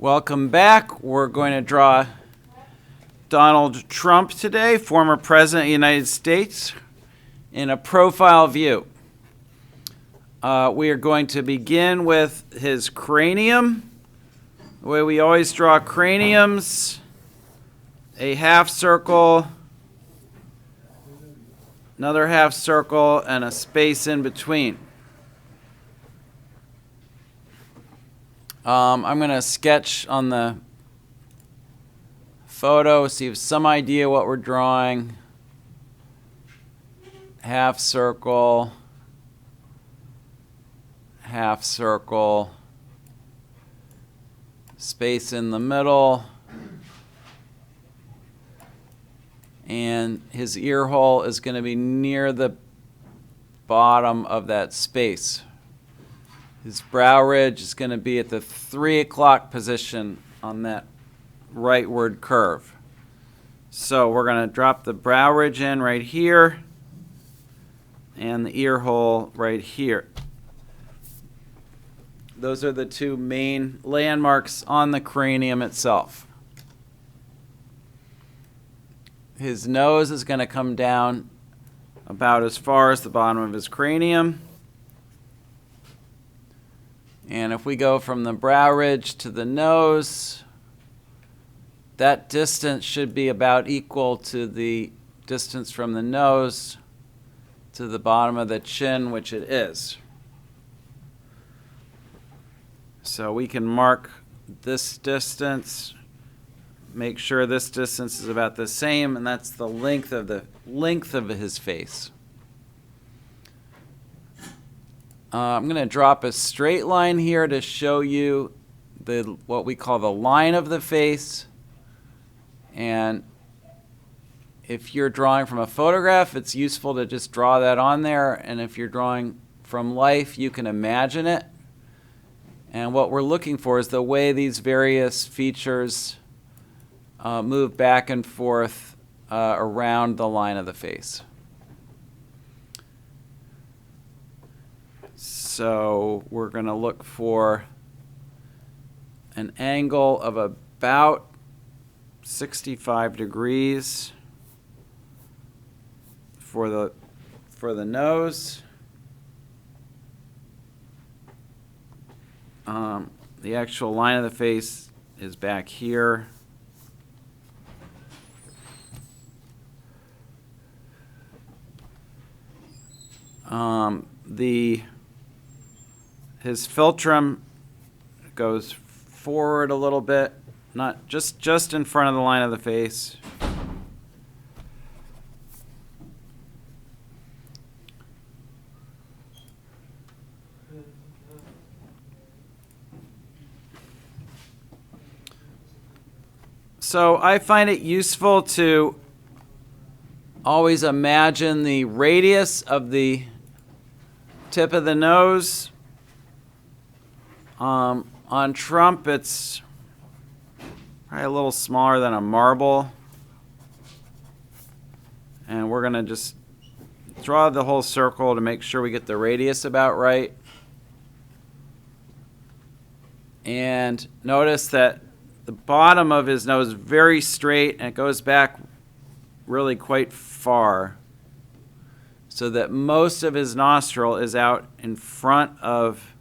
Welcome back. We're going to draw Donald Trump today, former President of the United States, in a profile view. We are going to begin with his cranium. The way we always draw craniums, a half circle, another half circle, and a space in between. I'm going to sketch on the photo, so you have some idea what we're drawing. Half circle, space in the middle, and his ear hole is going to be near the bottom of that space. His brow ridge is going to be at the 3 o'clock position on that rightward curve. So we're going to drop the brow ridge in right here and the ear hole right here. Those are the two main landmarks on the cranium itself. His nose is going to come down about as far as the bottom of his cranium. And if we go from the brow ridge to the nose, that distance should be about equal to the distance from the nose to the bottom of the chin, which it is. So we can mark this distance, make sure this distance is about the same, and that's the length of his face. I'm going to drop a straight line here to show you what we call the line of the face. And if you're drawing from a photograph, it's useful to just draw that on there. And if you're drawing from life, you can imagine it. And what we're looking for is the way these various features move back and forth around the line of the face. So we're going to look for an angle of about 65 degrees for the nose. The actual line of the face is back here. His philtrum goes forward a little bit, not just in front of the line of the face. So I find it useful to always imagine the radius of the tip of the nose. On Trump, it's probably a little smaller than a marble. And we're going to just draw the whole circle to make sure we get the radius about right. And notice that the bottom of his nose is very straight, and it goes back really quite far, so that most of his nostril is out in front of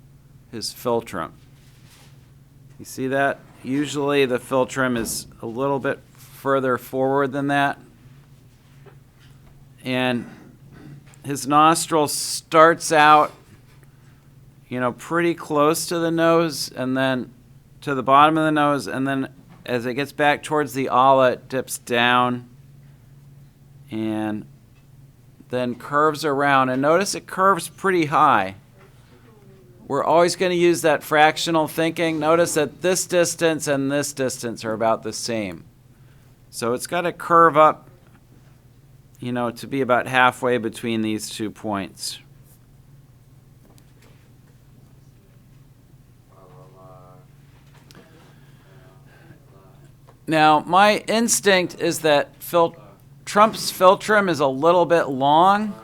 his philtrum. You see that? Usually the philtrum is a little bit further forward than that. And his nostril starts out, pretty close to the nose, and then to the bottom of the nose, and then as it gets back towards the ala, it dips down and then curves around. And notice it curves pretty high. We're always going to use that fractional thinking. Notice that this distance and this distance are about the same. So it's got to curve up, to be about halfway between these 2 points. Now, my instinct is that Trump's philtrum is a little bit long.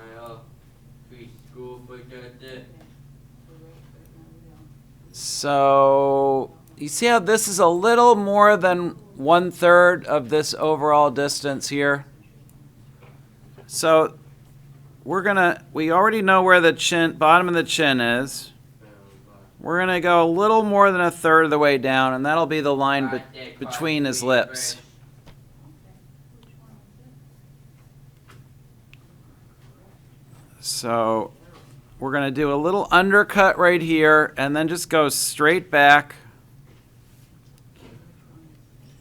So you see how this is a little more than 1/3 of this overall distance here? So we already know where the bottom of the chin is. We're gonna go a little more than 1/3 of the way down, and that'll be the line between his lips. So we're gonna do a little undercut right here, and then just go straight back.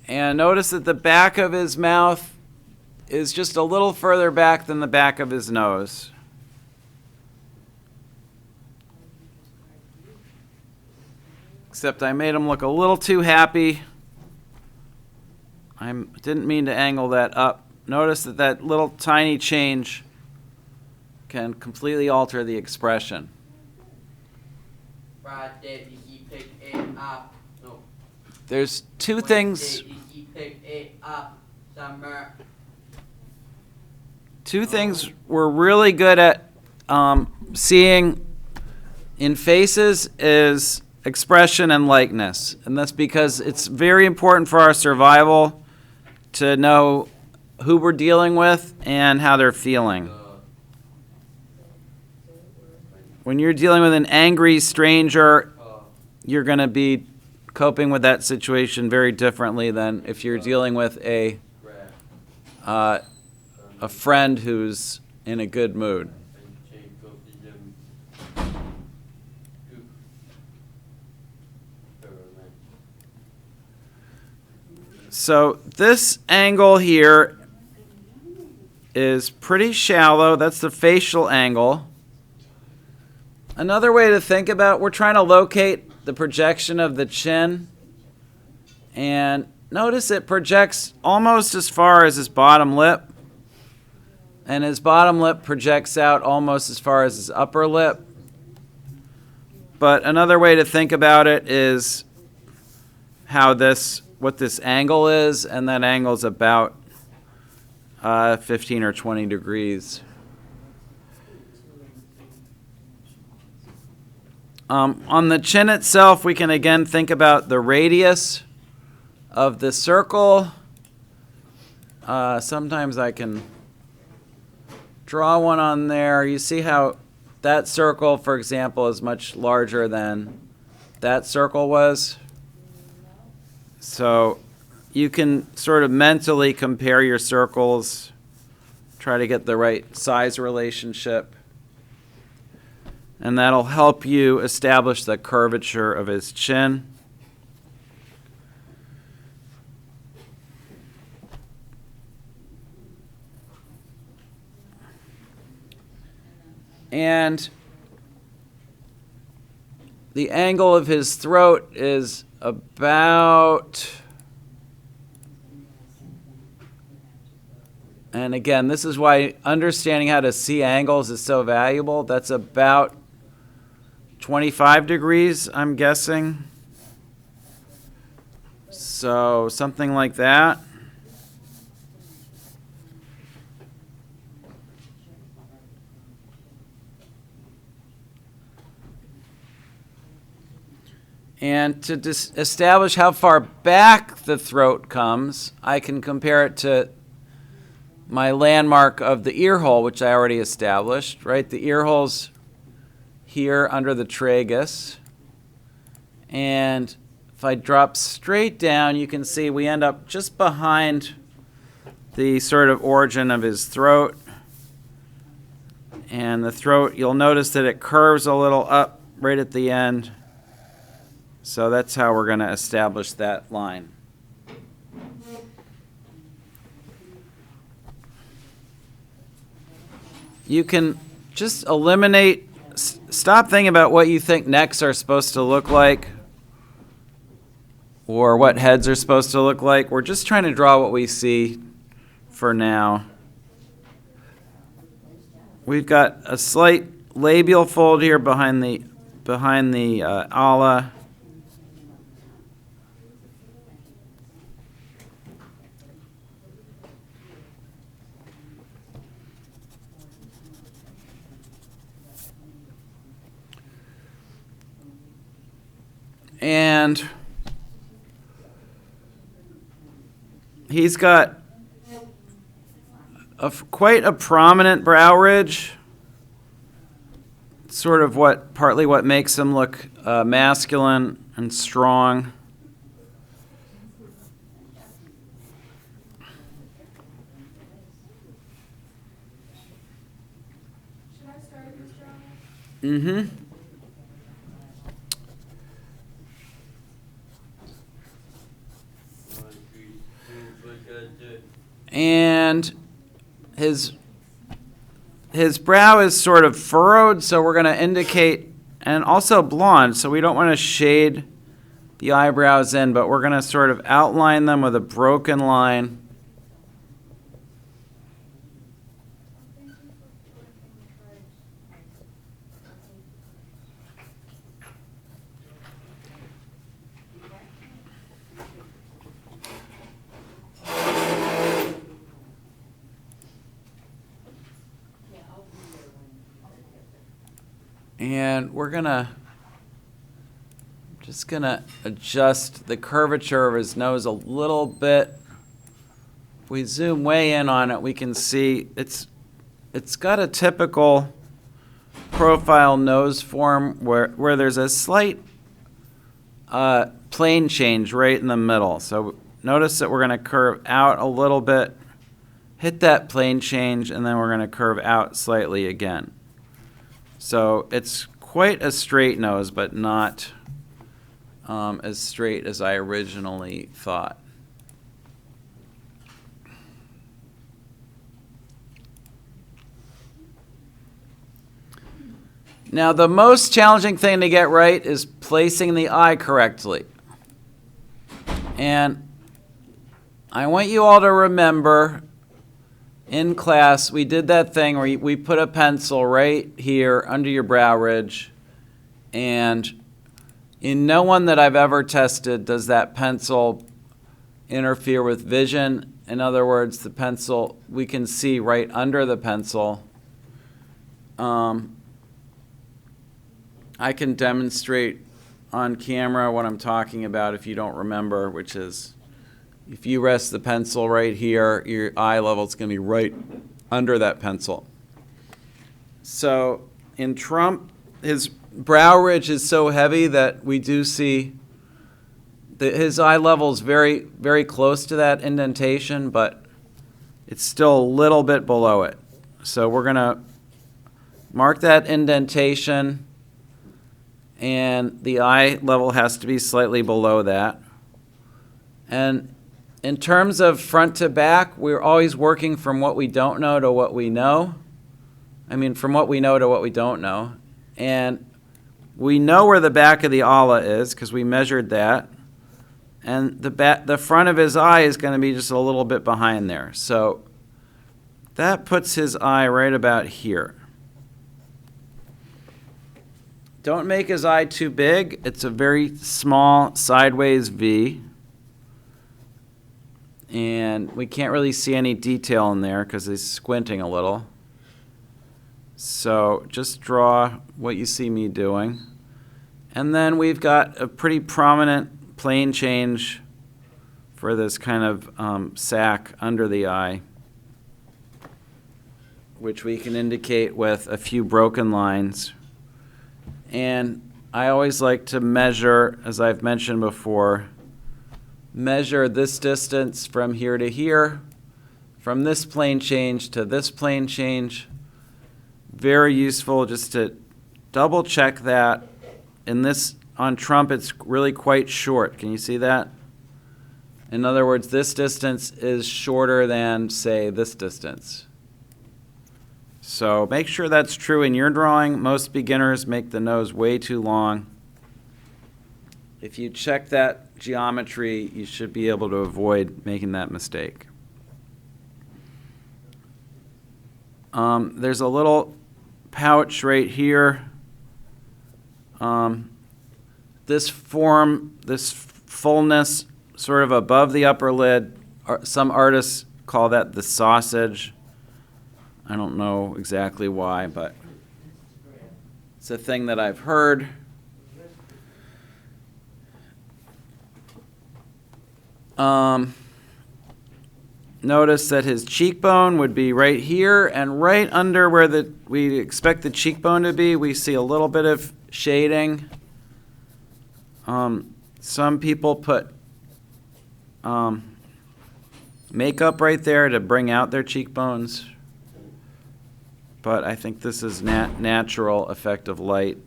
And notice that the back of his mouth is just a little further back than the back of his nose. Except I made him look a little too happy. I didn't mean to angle that up. Notice that that little tiny change can completely alter the expression. There's two things. Two things we're really good at seeing in faces is expression and likeness. And that's because it's very important for our survival to know who we're dealing with and how they're feeling. When you're dealing with an angry stranger, you're going to be coping with that situation very differently than if you're dealing with a friend who's in a good mood. So this angle here is pretty shallow. That's the facial angle. Another way to think about, we're trying to locate the projection of the chin. And notice it projects almost as far as his bottom lip. And his bottom lip projects out almost as far as his upper lip. But another way to think about it is what this angle is, and that angle is about 15 or 20 degrees. On the chin itself, we can again think about the radius of the circle. Sometimes I can draw one on there. You see how that circle, for example, is much larger than that circle was. So you can sort of mentally compare your circles, try to get the right size relationship, and that'll help you establish the curvature of his chin. And the angle of his throat is about, and again, this is why understanding how to see angles is so valuable. That's about 25 degrees, I'm guessing. So something like that. And to establish how far back the throat comes, I can compare it to my landmark of the ear hole, which I already established, right? The ear hole's here under the tragus. And if I drop straight down, you can see we end up just behind the sort of origin of his throat. And the throat, you'll notice that it curves a little up right at the end. So that's how we're going to establish that line. You can just eliminate, stop thinking about what you think necks are supposed to look like or what heads are supposed to look like. We're just trying to draw what we see for now. We've got a slight labial fold here behind the ala. And he's got quite a prominent brow ridge. Sort of partly what makes him look masculine and strong. Should I start this drawing? Mm-hmm. And his brow is sort of furrowed, so we're going to indicate, and also blonde, so we don't want to shade the eyebrows in, but we're going to sort of outline them with a broken line. And we're just gonna adjust the curvature of his nose a little bit. If we zoom way in on it, we can see it's got a typical profile nose form where there's a slight plane change right in the middle. So notice that we're gonna curve out a little bit, hit that plane change, and then we're gonna curve out slightly again. So it's quite a straight nose, but not as straight as I originally thought. Now, the most challenging thing to get right is placing the eye correctly. And I want you all to remember, in class, we did that thing where we put a pencil right here under your brow ridge, and in no one that I've ever tested does that pencil interfere with vision. In other words, the pencil, we can see right under the pencil. I can demonstrate on camera what I'm talking about if you don't remember, which is if you rest the pencil right here, your eye level is going to be right under that pencil. So in Trump, his brow ridge is so heavy that we do see that his eye level is very, very close to that indentation, but it's still a little bit below it. So we're going to mark that indentation, and the eye level has to be slightly below that. And in terms of front to back, we're always working from what we don't know to what we know. I mean, from what we know to what we don't know. And we know where the back of the ala is because we measured that. And the front of his eye is going to be just a little bit behind there. So that puts his eye right about here. Don't make his eye too big. It's a very small sideways V. And we can't really see any detail in there because he's squinting a little. So just draw what you see me doing. And then we've got a pretty prominent plane change for this kind of sac under the eye, which we can indicate with a few broken lines. And I always like to measure, as I've mentioned before, measure this distance from here to here, from this plane change to this plane change. Very useful just to double check that. In this, on Trump, it's really quite short. Can you see that? In other words, this distance is shorter than, say, this distance. So make sure that's true in your drawing. Most beginners make the nose way too long. If you check that geometry, you should be able to avoid making that mistake. There's a little pouch right here. This fullness sort of above the upper lid, some artists call that the sausage. I don't know exactly why, but it's a thing that I've heard. notice that his cheekbone would be right here, and right under where we expect the cheekbone to be, we see a little bit of shading. Some people put makeup right there to bring out their cheekbones, but I think this is natural effect of light.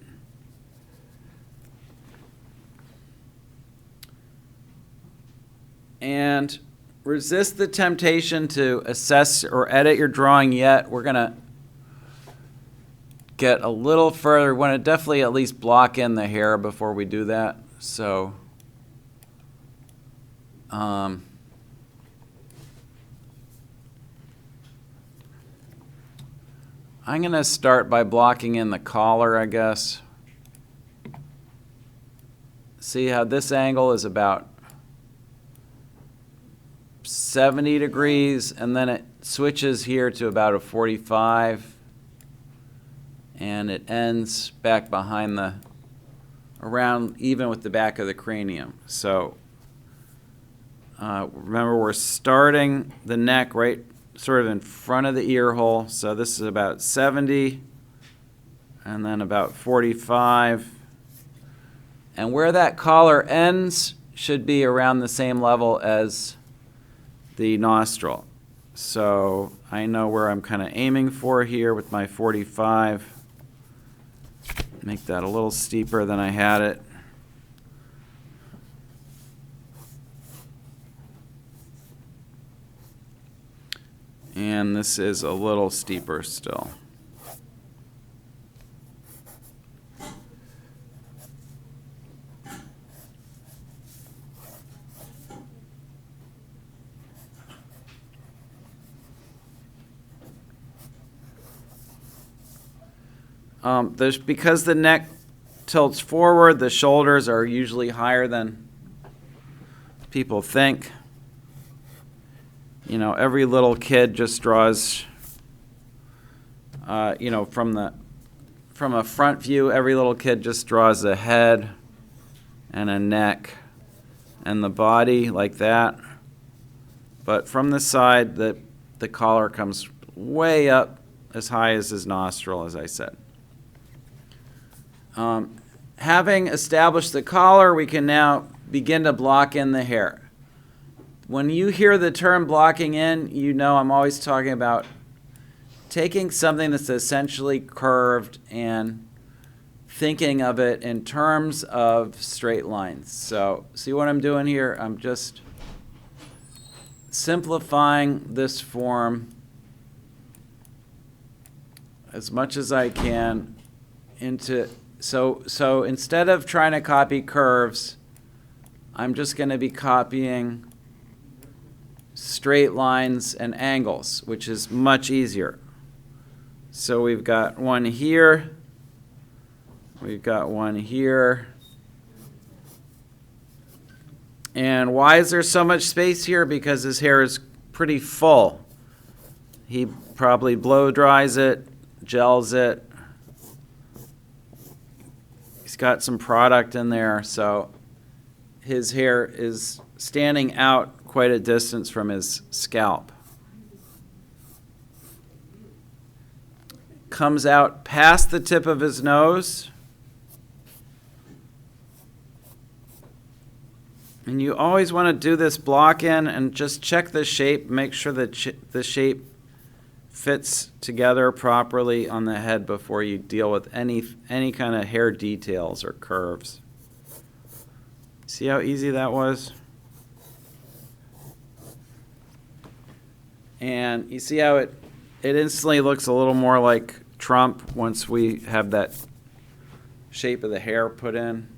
And resist the temptation to assess or edit your drawing yet. We're going to get a little further. We want to definitely at least block in the hair before we do that. So I'm going to start by blocking in the collar, I guess. See how this angle is about 70 degrees, and then it switches here to about a 45, and it ends back behind around even with the back of the cranium. So remember, we're starting the neck right sort of in front of the ear hole, so this is about 70, and then about 45, and where that collar ends should be around the same level as the nostril. So I know where I'm kind of aiming for here with my 45. Make that a little steeper than I had it. And this is a little steeper still. Because the neck tilts forward, the shoulders are usually higher than people think. You know, every little kid just draws, you know, from a front view, every little kid just draws a head and a neck and the body like that. But from the side, the collar comes way up as high as his nostril, as I said. Having established the collar, we can now begin to block in the hair. When you hear the term blocking in, you know I'm always talking about taking something that's essentially curved and thinking of it in terms of straight lines. So see what I'm doing here? I'm just simplifying this form as much as I can into, so instead of trying to copy curves, I'm just going to be copying straight lines and angles, which is much easier. So we've got one here, we've got one here. And why is there so much space here? Because his hair is pretty full. He probably blow dries it, gels it. He's got some product in there, so his hair is standing out quite a distance from his scalp. Comes out past the tip of his nose. And you always want to do this block in and just check the shape, make sure that the shape fits together properly on the head before you deal with any kind of hair details or curves. See how easy that was? And you see how it instantly looks a little more like Trump once we have that shape of the hair put in.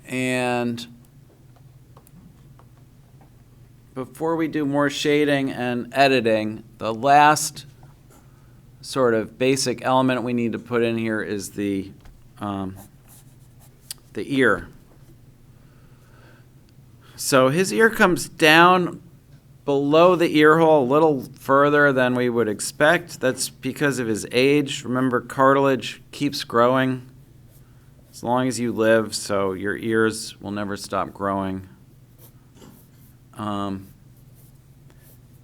And before we do more shading and editing, the last sort of basic element we need to put in here is the ear. So his ear comes down below the ear hole a little further than we would expect. That's because of his age. Remember, cartilage keeps growing as long as you live, so your ears will never stop growing.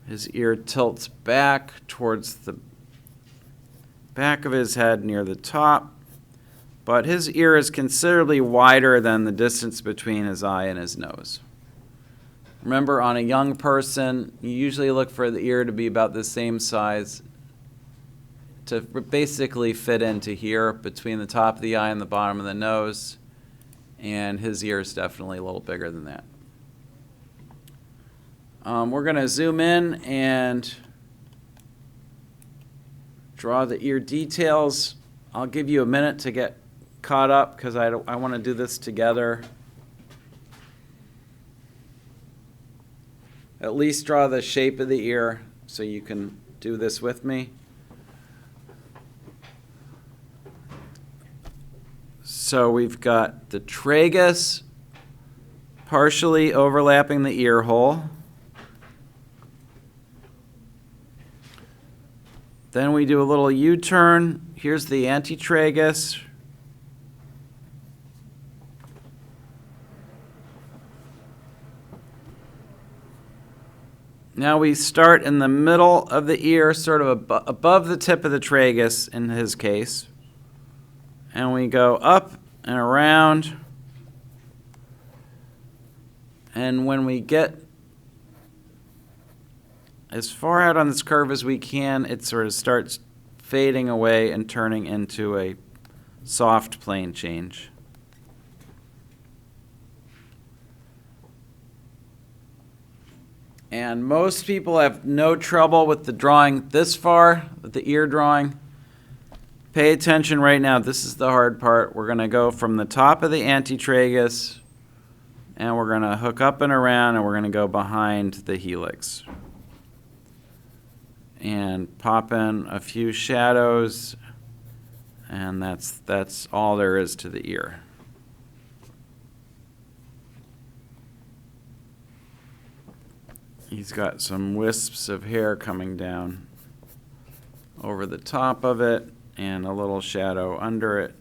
His ear tilts back towards the back of his head near the top, but his ear is considerably wider than the distance between his eye and his nose. Remember, on a young person, you usually look for the ear to be about the same size to basically fit into here between the top of the eye and the bottom of the nose, and his ear is definitely a little bigger than that. We're going to zoom in and draw the ear details. I'll give you a minute to get caught up because I want to do this together. At least draw the shape of the ear so you can do this with me. So we've got the tragus partially overlapping the ear hole. Then we do a little U-turn. Here's the antitragus. Now we start in the middle of the ear, sort of above the tip of the tragus in his case. And we go up and around. And when we get as far out on this curve as we can, it sort of starts fading away and turning into a soft plane change. And most people have no trouble with the drawing this far, with the ear drawing. Pay attention right now. This is the hard part. We're going to go from the top of the antitragus, and we're going to hook up and around, and we're going to go behind the helix. And pop in a few shadows, and that's all there is to the ear. He's got some wisps of hair coming down over the top of it and a little shadow under it.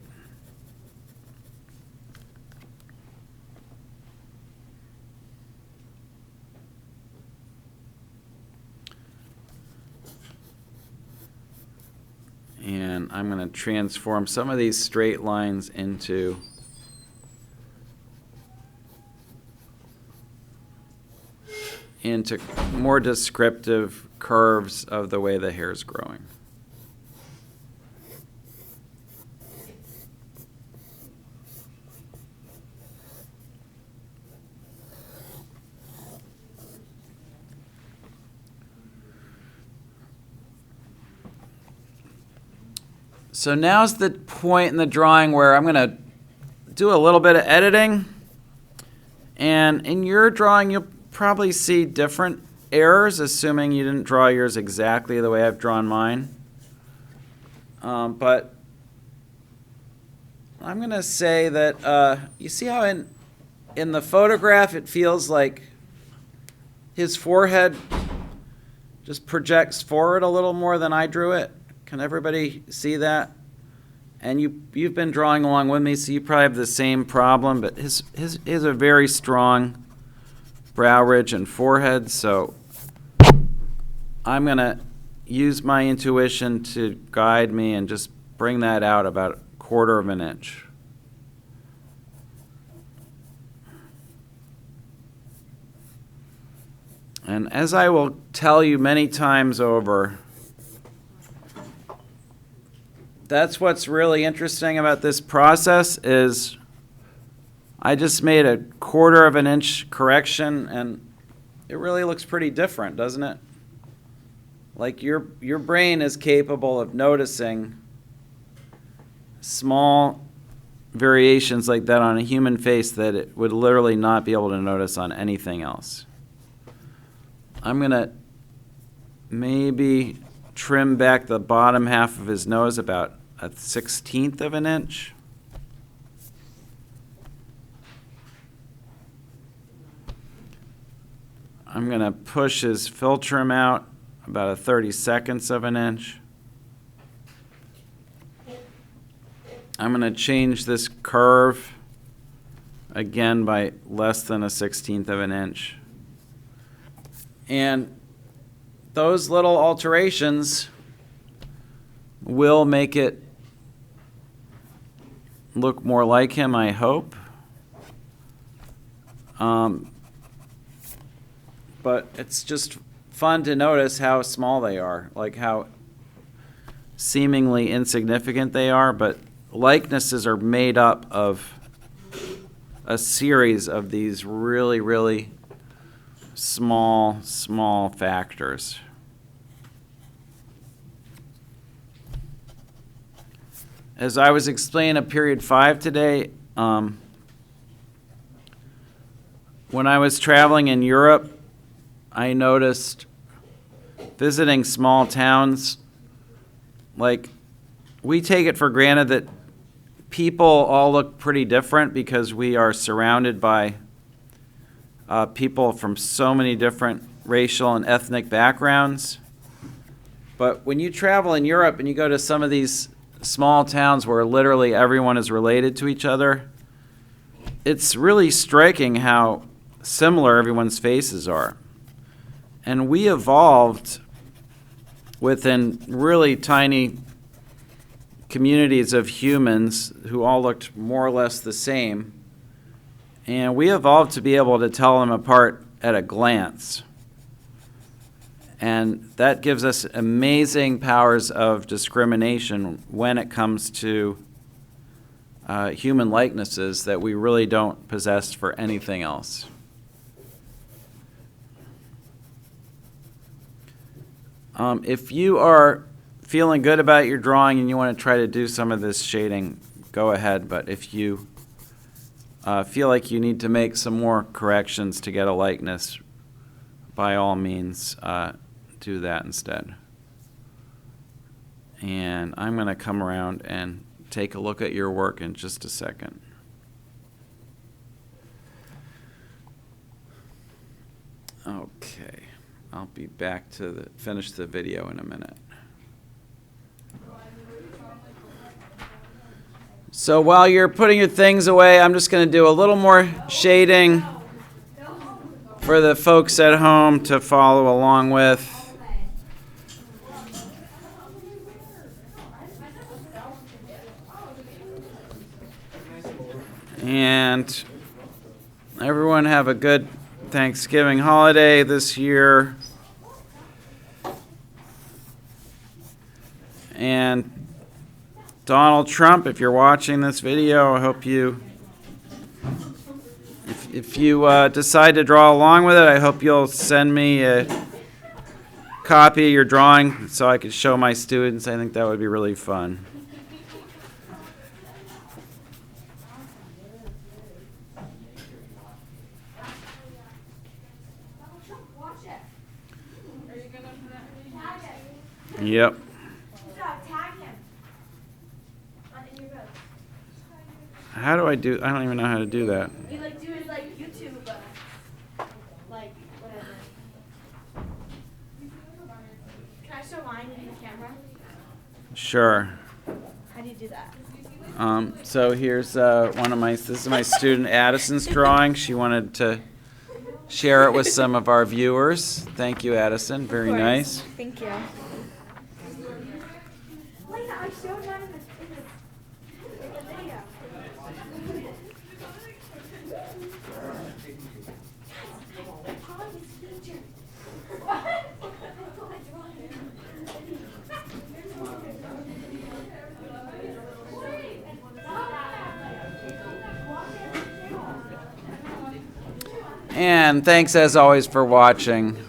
And I'm going to transform some of these straight lines into more descriptive curves of the way the hair is growing. So now's the point in the drawing where I'm going to do a little bit of editing. And in your drawing, you'll probably see different errors, assuming you didn't draw yours exactly the way I've drawn mine. But I'm going to say that you see how in the photograph it feels like his forehead just projects forward a little more than I drew it. Can everybody see that? And you've been drawing along with me, so you probably have the same problem, but his is a very strong brow ridge and forehead, so I'm going to use my intuition to guide me and just bring that out about 1/4 of an inch. And as I will tell you many times over, that's what's really interesting about this process is I just made a 1/4 of an inch correction, and it really looks pretty different, doesn't it? Like your brain is capable of noticing small variations like that on a human face that it would literally not be able to notice on anything else. I'm going to maybe trim back the bottom half of his nose about 1/16 of an inch. I'm going to push his philtrum out about 1/32 of an inch. I'm going to change this curve again by less than 1/16 of an inch. And those little alterations will make it look more like him, I hope. But it's just fun to notice how small they are, like how seemingly insignificant they are, but likenesses are made up of a series of these really, really small factors. As I was explaining at period 5 today, when I was traveling in Europe, I noticed visiting small towns, like, we take it for granted that people all look pretty different because we are surrounded by people from so many different racial and ethnic backgrounds. But when you travel in Europe and you go to some of these small towns where literally everyone is related to each other, it's really striking how similar everyone's faces are. And we evolved within really tiny communities of humans who all looked more or less the same. And we evolved to be able to tell them apart at a glance. And that gives us amazing powers of discrimination when it comes to human likenesses that we really don't possess for anything else. If you are feeling good about your drawing and you want to try to do some of this shading, go ahead. But if you feel like you need to make some more corrections to get a likeness, by all means, do that instead. And I'm going to come around and take a look at your work in just a second. Okay, I'll be back to finish the video in a minute. So while you're putting your things away, I'm just going to do a little more shading for the folks at home to follow along with. And everyone have a good Thanksgiving holiday this year. And Donald Trump, if you're watching this video, I hope you, if you decide to draw along with it, I hope you'll send me a copy of your drawing so I could show my students. I think that would be really fun. Yep. How do I do? I don't even know how to do that. You like do it like YouTube, like whatever. Can I show mine in the camera? Sure. How do you do that? So here's this is my student Addison's drawing. She wanted to share it with some of our viewers. Thank you, Addison. Very nice. Thank you. I showed mine in the video. And thanks as always for watching.